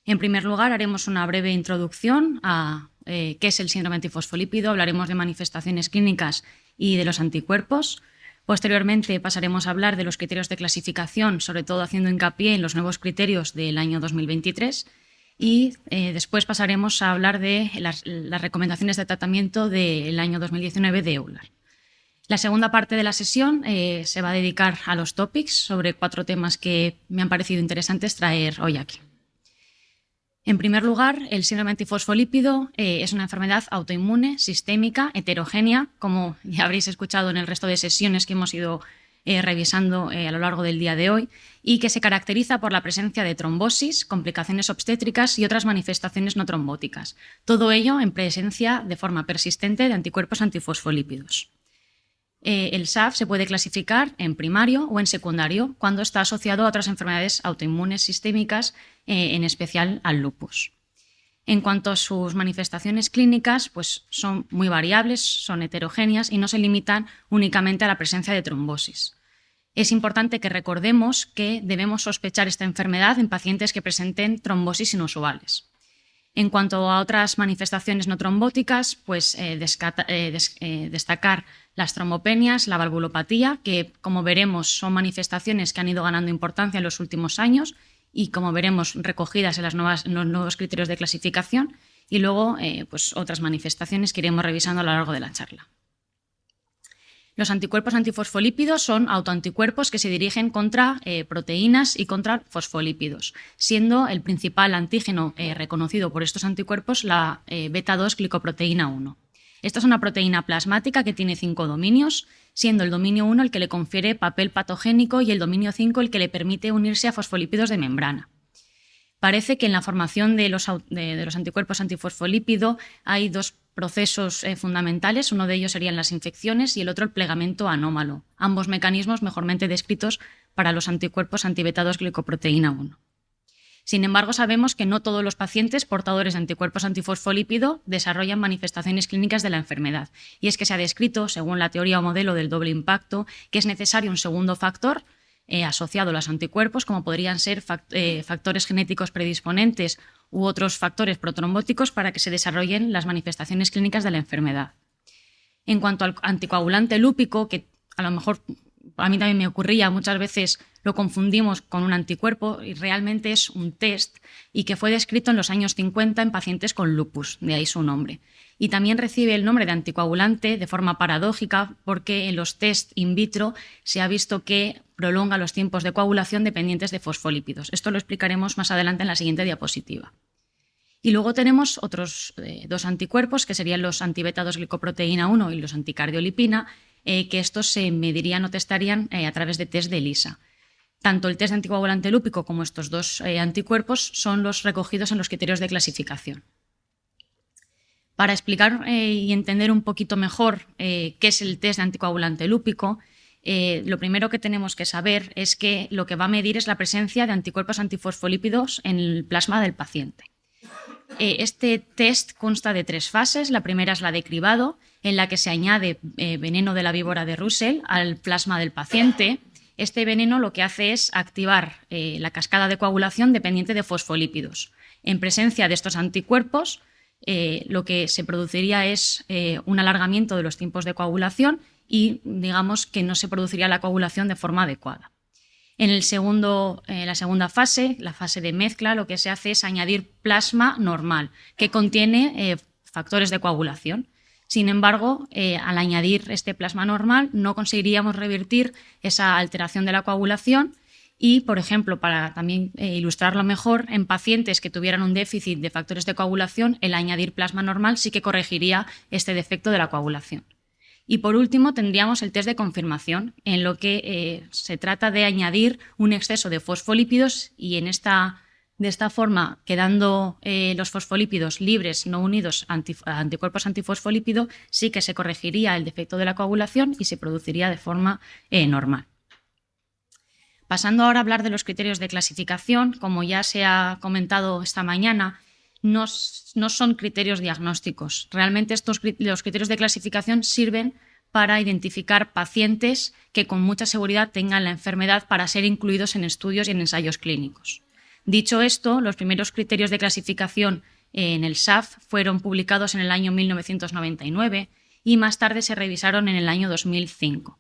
En primer lugar, haremos una breve introducción a qué es el síndrome antifosfolípido, hablaremos de manifestaciones clínicas y de los anticuerpos. Posteriormente pasaremos a hablar de los criterios de clasificación, sobre todo haciendo hincapié en los nuevos criterios del año 2023. Y después pasaremos a hablar de las recomendaciones de tratamiento del año 2019 de EULAR. La segunda parte de la sesión se va a dedicar a los topics sobre 4 temas que me han parecido interesantes traer hoy aquí. En primer lugar, el síndrome antifosfolípido es una enfermedad autoinmune, sistémica, heterogénea, como ya habréis escuchado en el resto de sesiones que hemos ido revisando a lo largo del día de hoy, y que se caracteriza por la presencia de trombosis, complicaciones obstétricas y otras manifestaciones no trombóticas. Todo ello en presencia de forma persistente de anticuerpos antifosfolípidos. El SAF se puede clasificar en primario o en secundario cuando está asociado a otras enfermedades autoinmunes sistémicas, en especial al lupus. En cuanto a sus manifestaciones clínicas, pues son muy variables, son heterogéneas y no se limitan únicamente a la presencia de trombosis. Es importante que recordemos que debemos sospechar esta enfermedad en pacientes que presenten trombosis inusuales. En cuanto a otras manifestaciones no trombóticas, pues destacar las trombopenias, la valvulopatía, que como veremos son manifestaciones que han ido ganando importancia en los últimos años y como veremos recogidas en los nuevos criterios de clasificación, y luego pues otras manifestaciones que iremos revisando a lo largo de la charla. Los anticuerpos antifosfolípidos son autoanticuerpos que se dirigen contra proteínas y contra fosfolípidos, siendo el principal antígeno reconocido por estos anticuerpos la beta-2-glicoproteína 1. Esta es una proteína plasmática que tiene 5 dominios, siendo el dominio 1 el que le confiere papel patogénico y el dominio 5 el que le permite unirse a fosfolípidos de membrana. Parece que en la formación de los anticuerpos antifosfolípido hay 2 procesos fundamentales, uno de ellos serían las infecciones y el otro el plegamiento anómalo, ambos mecanismos mejormente descritos para los anticuerpos anti-beta-2-glicoproteína 1. Sin embargo, sabemos que no todos los pacientes portadores de anticuerpos antifosfolípido desarrollan manifestaciones clínicas de la enfermedad, y es que se ha descrito, según la teoría o modelo del doble impacto, que es necesario un segundo factor asociado a los anticuerpos, como podrían ser factores genéticos predisponentes u otros factores protrombóticos para que se desarrollen las manifestaciones clínicas de la enfermedad. En cuanto al anticoagulante lúpico, que a lo mejor a mí también me ocurría, muchas veces lo confundimos con un anticuerpo y realmente es un test y que fue descrito en los años 50 en pacientes con lupus, de ahí su nombre. Y también recibe el nombre de anticoagulante de forma paradójica porque en los test in vitro se ha visto que prolonga los tiempos de coagulación dependientes de fosfolípidos. Esto lo explicaremos más adelante en la siguiente diapositiva. Y luego tenemos otros 2 anticuerpos, que serían los anti-beta-2-glicoproteína 1 y los anticardiolipina, que estos se medirían o testarían a través de test de ELISA. Tanto el test de anticoagulante lúpico como estos 2 anticuerpos son los recogidos en los criterios de clasificación. Para explicar y entender un poquito mejor qué es el test de anticoagulante lúpico, lo primero que tenemos que saber es que lo que va a medir es la presencia de anticuerpos antifosfolípidos en el plasma del paciente. Este test consta de 3 fases. La primera es la de cribado, en la que se añade veneno de la víbora de Russell al plasma del paciente. Este veneno lo que hace es activar la cascada de coagulación dependiente de fosfolípidos. En presencia de estos anticuerpos, lo que se produciría es un alargamiento de los tiempos de coagulación y digamos que no se produciría la coagulación de forma adecuada. En la segunda fase, la fase de mezcla, lo que se hace es añadir plasma normal, que contiene factores de coagulación. Sin embargo, al añadir este plasma normal no conseguiríamos revertir esa alteración de la coagulación y, por ejemplo, para también ilustrarlo mejor, en pacientes que tuvieran un déficit de factores de coagulación, el añadir plasma normal sí que corregiría este defecto de la coagulación. Y por último tendríamos el test de confirmación, en lo que se trata de añadir un exceso de fosfolípidos y de esta forma, quedando los fosfolípidos libres, no unidos a anticuerpos antifosfolípido, sí que se corregiría el defecto de la coagulación y se produciría de forma normal. Pasando ahora a hablar de los criterios de clasificación, como ya se ha comentado esta mañana, no son criterios diagnósticos. Realmente los criterios de clasificación sirven para identificar pacientes que con mucha seguridad tengan la enfermedad para ser incluidos en estudios y en ensayos clínicos. Dicho esto, los primeros criterios de clasificación en el SAF fueron publicados en el año 1999 y más tarde se revisaron en el año 2005.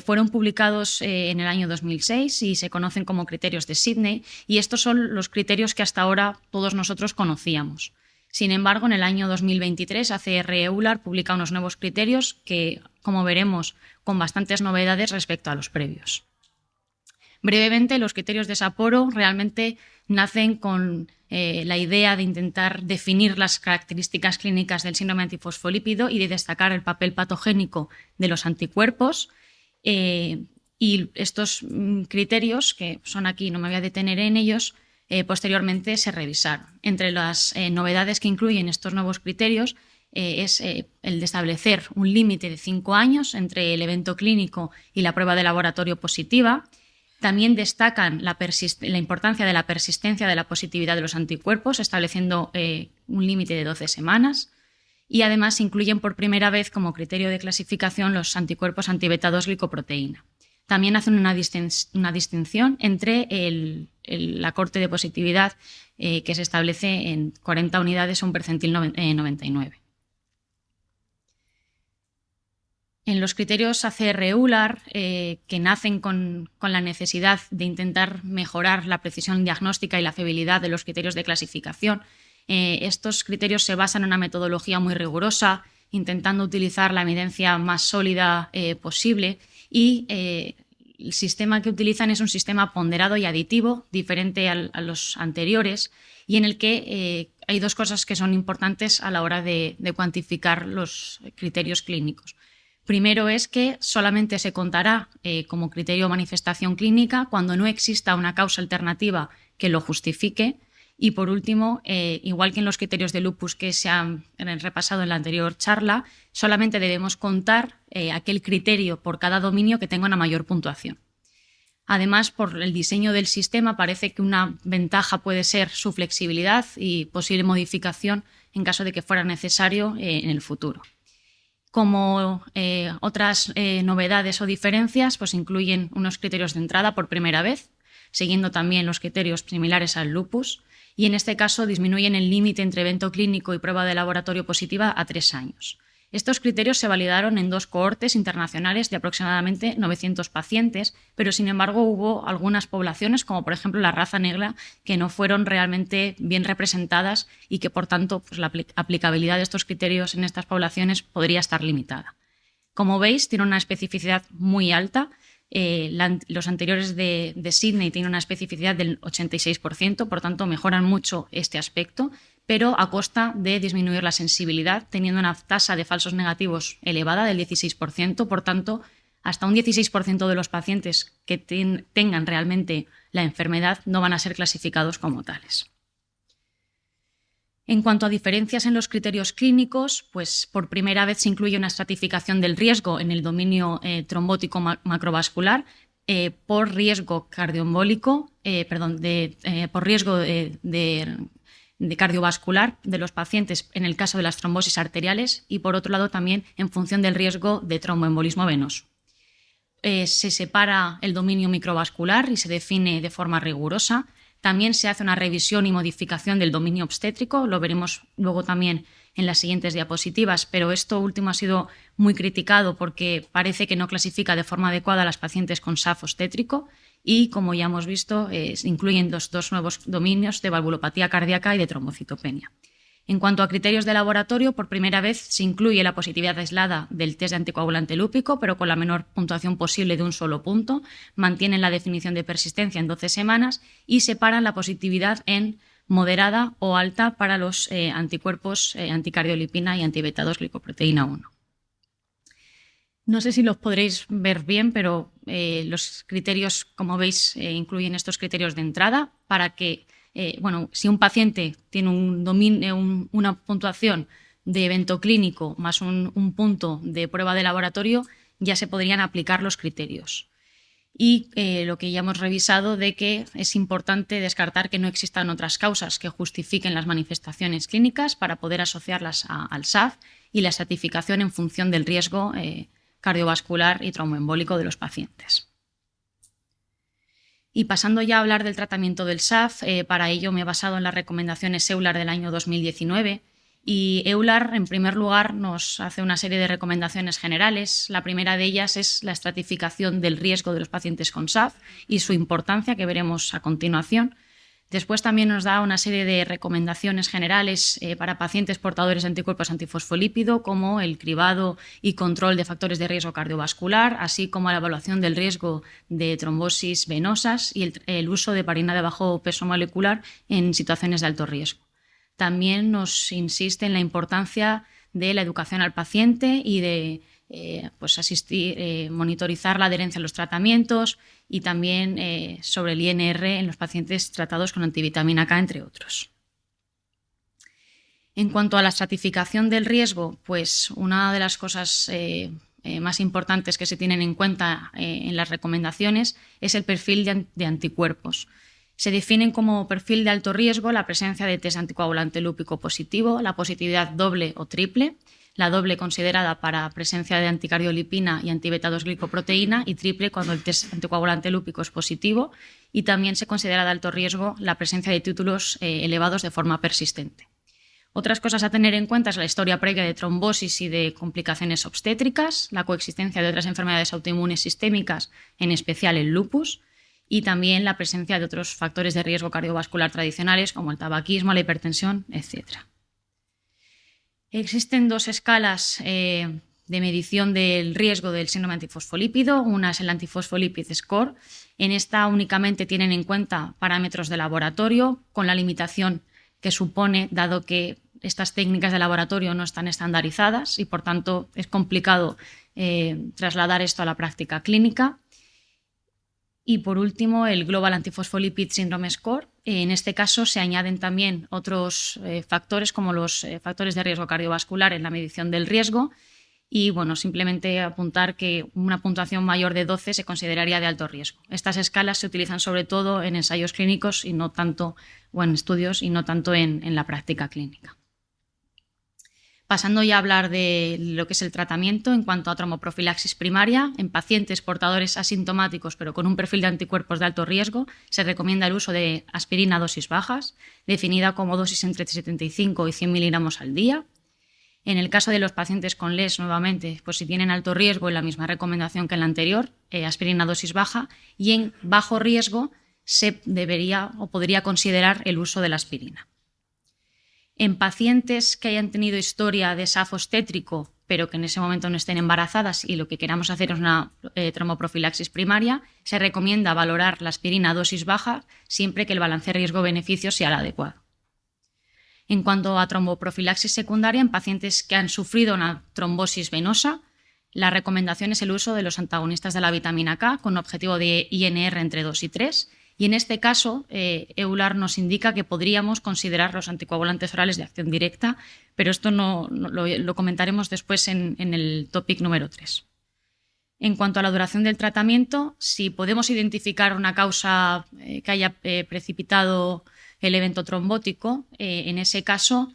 Fueron publicados en el año 2006 y se conocen como criterios de Sydney, y estos son los criterios que hasta ahora todos nosotros conocíamos. Sin embargo, en el año 2023 ACR EULAR publica unos nuevos criterios que, como veremos, con bastantes novedades respecto a los previos. Brevemente, los criterios de Sapporo realmente nacen con la idea de intentar definir las características clínicas del síndrome antifosfolípido y de destacar el papel patogénico de los anticuerpos. Y estos criterios, que son aquí, no me voy a detener en ellos, posteriormente se revisaron. Entre las novedades que incluyen estos nuevos criterios es el de establecer un límite de 5 años entre el evento clínico y la prueba de laboratorio positiva. También destacan la importancia de la persistencia de la positividad de los anticuerpos, estableciendo un límite de 12 semanas. Y además incluyen por primera vez como criterio de clasificación los anticuerpos anti-beta-2-glicoproteína. También hacen una distinción entre el acorte de positividad que se establece en 40 unidades o un percentil 99. En los criterios ACR EULAR, que nacen con la necesidad de intentar mejorar la precisión diagnóstica y la fiabilidad de los criterios de clasificación, estos criterios se basan en una metodología muy rigurosa, intentando utilizar la evidencia más sólida posible, y el sistema que utilizan es un sistema ponderado y aditivo, diferente a los anteriores, y en el que hay dos cosas que son importantes a la hora de cuantificar los criterios clínicos. Primero es que solamente se contará como criterio de manifestación clínica cuando no exista una causa alternativa que lo justifique. Y por último, igual que en los criterios de lupus que se han repasado en la anterior charla, solamente debemos contar aquel criterio por cada dominio que tenga una mayor puntuación. Además, por el diseño del sistema, parece que una ventaja puede ser su flexibilidad y posible modificación en caso de que fuera necesario en el futuro. Como otras novedades o diferencias, pues incluyen unos criterios de entrada por primera vez, siguiendo también los criterios similares al lupus, y en este caso disminuyen el límite entre evento clínico y prueba de laboratorio positiva a 3 años. Estos criterios se validaron en 2 cohortes internacionales de aproximadamente 900 pacientes, pero sin embargo hubo algunas poblaciones, como por ejemplo la raza negra, que no fueron realmente bien representadas y que por tanto pues, la aplicabilidad de estos criterios en estas poblaciones podría estar limitada. Como veis, tiene una especificidad muy alta. Los anteriores de Sydney tienen una especificidad del 86%, por tanto mejoran mucho este aspecto, pero a costa de disminuir la sensibilidad, teniendo una tasa de falsos negativos elevada del 16%, por tanto hasta un 16% de los pacientes que tengan realmente la enfermedad no van a ser clasificados como tales. En cuanto a diferencias en los criterios clínicos, pues por primera vez se incluye una estratificación del riesgo en el dominio trombótico macrovascular por riesgo cardioembólico, por riesgo de cardiovascular de los pacientes en el caso de las trombosis arteriales, y por otro lado también en función del riesgo de tromboembolismo venoso. Se separa el dominio microvascular y se define de forma rigurosa. También se hace una revisión y modificación del dominio obstétrico, lo veremos luego también en las siguientes diapositivas, pero esto último ha sido muy criticado porque parece que no clasifica de forma adecuada a las pacientes con SAF obstétrico y, como ya hemos visto, incluyen dos nuevos dominios de valvulopatía cardíaca y de trombocitopenia. En cuanto a criterios de laboratorio, por primera vez se incluye la positividad aislada del test de anticoagulante lúpico, pero con la menor puntuación posible de un solo punto, mantienen la definición de persistencia en 12 semanas y separan la positividad en moderada o alta para los anticuerpos anticardiolipina y anti-beta-2-glicoproteína 1. No sé si los podréis ver bien, pero los criterios, como veis, incluyen estos criterios de entrada para que si un paciente tiene una puntuación de evento clínico más un punto de prueba de laboratorio, ya se podrían aplicar los criterios. Y lo que ya hemos revisado de que es importante descartar que no existan otras causas que justifiquen las manifestaciones clínicas para poder asociarlas al SAF y la estratificación en función del riesgo cardiovascular y tromboembólico de los pacientes. Y pasando ya a hablar del tratamiento del SAF, para ello me he basado en las recomendaciones EULAR del año 2019. Y EULAR, en primer lugar, nos hace una serie de recomendaciones generales. La primera de ellas es la estratificación del riesgo de los pacientes con SAF y su importancia, que veremos a continuación. Después también nos da una serie de recomendaciones generales para pacientes portadores de anticuerpos antifosfolípido, como el cribado y control de factores de riesgo cardiovascular, así como la evaluación del riesgo de trombosis venosas y el uso de heparina de bajo peso molecular en situaciones de alto riesgo. También nos insiste en la importancia de la educación al paciente y de monitorizar la adherencia a los tratamientos y también sobre el INR en los pacientes tratados con antivitamina K, entre otros. En cuanto a la estratificación del riesgo, pues una de las cosas más importantes que se tienen en cuenta en las recomendaciones es el perfil de anticuerpos. Se definen como perfil de alto riesgo la presencia de test anticoagulante lúpico positivo, la positividad doble o triple, la doble considerada para presencia de anticardiolipina y antibeta-2-glicoproteína y triple cuando el test anticoagulante lúpico es positivo, y también se considera de alto riesgo la presencia de títulos elevados de forma persistente. Otras cosas a tener en cuenta es la historia previa de trombosis y de complicaciones obstétricas, la coexistencia de otras enfermedades autoinmunes sistémicas, en especial el lupus, y también la presencia de otros factores de riesgo cardiovascular tradicionales como el tabaquismo, la hipertensión, etc. Existen dos escalas de medición del riesgo del síndrome antifosfolípido. Una es el Antifosfolipid Score. En esta únicamente tienen en cuenta parámetros de laboratorio, con la limitación que supone, dado que estas técnicas de laboratorio no están estandarizadas y por tanto es complicado trasladar esto a la práctica clínica. Y por último, el Global Antiphospholipid Syndrome Score. En este caso se añaden también otros factores como los factores de riesgo cardiovascular en la medición del riesgo. Y bueno, simplemente apuntar que una puntuación mayor de 12 se consideraría de alto riesgo. Estas escalas se utilizan sobre todo en ensayos clínicos y no tanto, o en estudios y no tanto en la práctica clínica. Pasando ya a hablar de lo que es el tratamiento en cuanto a tromboprofilaxis primaria, en pacientes portadores asintomáticos pero con un perfil de anticuerpos de alto riesgo, se recomienda el uso de aspirina a dosis bajas, definida como dosis entre 75 y 100 miligramos al día. En el caso de los pacientes con LES, nuevamente, pues si tienen alto riesgo, en la misma recomendación que en la anterior, aspirina a dosis baja, y en bajo riesgo se debería o podría considerar el uso de la aspirina. En pacientes que hayan tenido historia de SAF obstétrico, pero que en ese momento no estén embarazadas y lo que queramos hacer es una tromboprofilaxis primaria, se recomienda valorar la aspirina a dosis baja siempre que el balance riesgo-beneficio sea el adecuado. En cuanto a tromboprofilaxis secundaria, en pacientes que han sufrido una trombosis venosa, la recomendación es el uso de los antagonistas de la vitamina K con objetivo de INR entre 2 y 3. Y en este caso, EULAR nos indica que podríamos considerar los anticoagulantes orales de acción directa, pero esto lo comentaremos después en el topic número 3. En cuanto a la duración del tratamiento, si podemos identificar una causa que haya precipitado el evento trombótico, en ese caso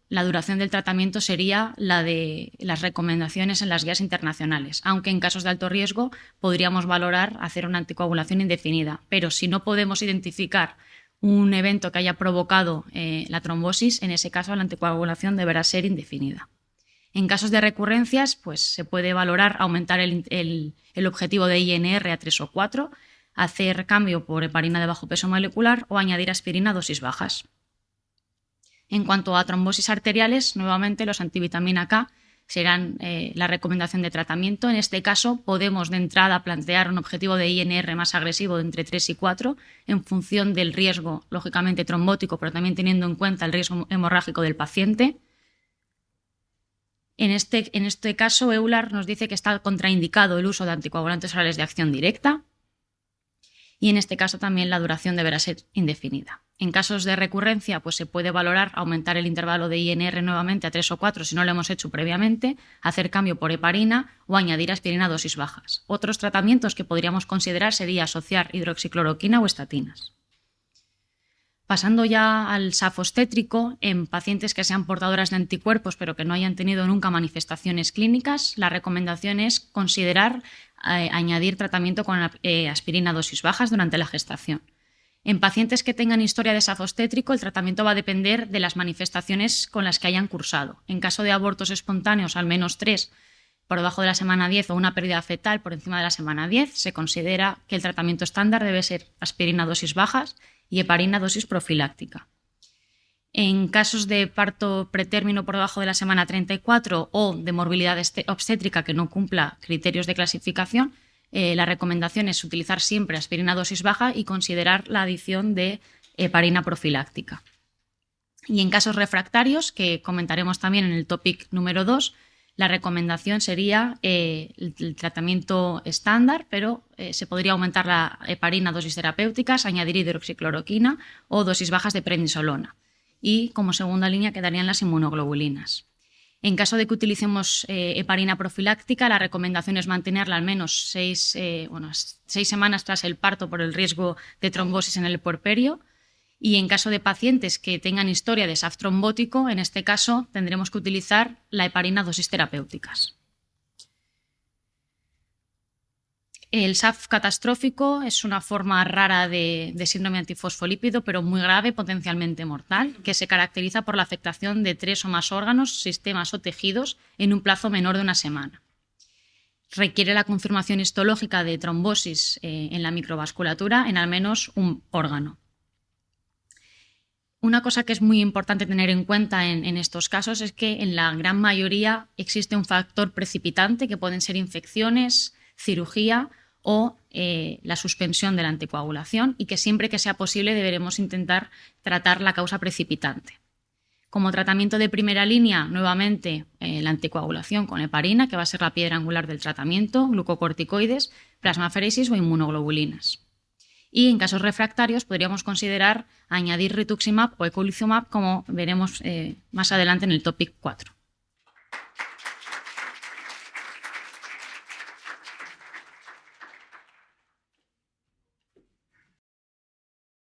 la duración del tratamiento sería la de las recomendaciones en las guías internacionales, aunque en casos de alto riesgo podríamos valorar hacer una anticoagulación indefinida. Pero si no podemos identificar un evento que haya provocado la trombosis, en ese caso la anticoagulación deberá ser indefinida. En casos de recurrencias, pues se puede valorar aumentar el objetivo de INR a 3 o 4, hacer cambio por heparina de bajo peso molecular o añadir aspirina a dosis bajas. En cuanto a trombosis arteriales, nuevamente los antivitamina K serán la recomendación de tratamiento. En este caso, podemos de entrada plantear un objetivo de INR más agresivo de entre 3 y 4 en función del riesgo, lógicamente trombótico, pero también teniendo en cuenta el riesgo hemorrágico del paciente. En este caso, EULAR nos dice que está contraindicado el uso de anticoagulantes orales de acción directa y en este caso también la duración deberá ser indefinida. En casos de recurrencia, pues se puede valorar aumentar el intervalo de INR nuevamente a 3 o 4 si no lo hemos hecho previamente, hacer cambio por heparina o añadir aspirina a dosis bajas. Otros tratamientos que podríamos considerar sería asociar hidroxicloroquina o estatinas. Pasando ya al SAF obstétrico, en pacientes que sean portadoras de anticuerpos pero que no hayan tenido nunca manifestaciones clínicas, la recomendación es considerar añadir tratamiento con aspirina a dosis bajas durante la gestación. En pacientes que tengan historia de desastre obstétrico, el tratamiento va a depender de las manifestaciones con las que hayan cursado. En caso de abortos espontáneos, al menos 3 por debajo de la semana 10 o una pérdida fetal por encima de la semana 10, se considera que el tratamiento estándar debe ser aspirina a dosis bajas y heparina a dosis profiláctica. En casos de parto pretérmino por debajo de la semana 34 o de morbilidad obstétrica que no cumpla criterios de clasificación, la recomendación es utilizar siempre aspirina a dosis baja y considerar la adición de heparina profiláctica. Y en casos refractarios, que comentaremos también en el topic número 2, la recomendación sería el tratamiento estándar, pero se podría aumentar la heparina a dosis terapéuticas, añadir hidroxicloroquina o dosis bajas de prednisolona. Y como segunda línea quedarían las inmunoglobulinas. En caso de que utilicemos heparina profiláctica, la recomendación es mantenerla al menos 6 semanas tras el parto por el riesgo de trombosis en el puerperio. Y en caso de pacientes que tengan historia de SAF trombótico, en este caso tendremos que utilizar la heparina a dosis terapéuticas. El SAF catastrófico es una forma rara de síndrome antifosfolípido, pero muy grave, potencialmente mortal, que se caracteriza por la afectación de 3 o más órganos, sistemas o tejidos en un plazo menor de una semana. Requiere la confirmación histológica de trombosis en la microvasculatura en al menos un órgano. Una cosa que es muy importante tener en cuenta en estos casos es que en la gran mayoría existe un factor precipitante que pueden ser infecciones, cirugía o la suspensión de la anticoagulación, y que siempre que sea posible deberemos intentar tratar la causa precipitante. Como tratamiento de primera línea, nuevamente la anticoagulación con heparina, que va a ser la piedra angular del tratamiento, glucocorticoides, plasmaferesis o inmunoglobulinas. Y en casos refractarios podríamos considerar añadir rituximab o eculizumab, como veremos más adelante en el topic 4.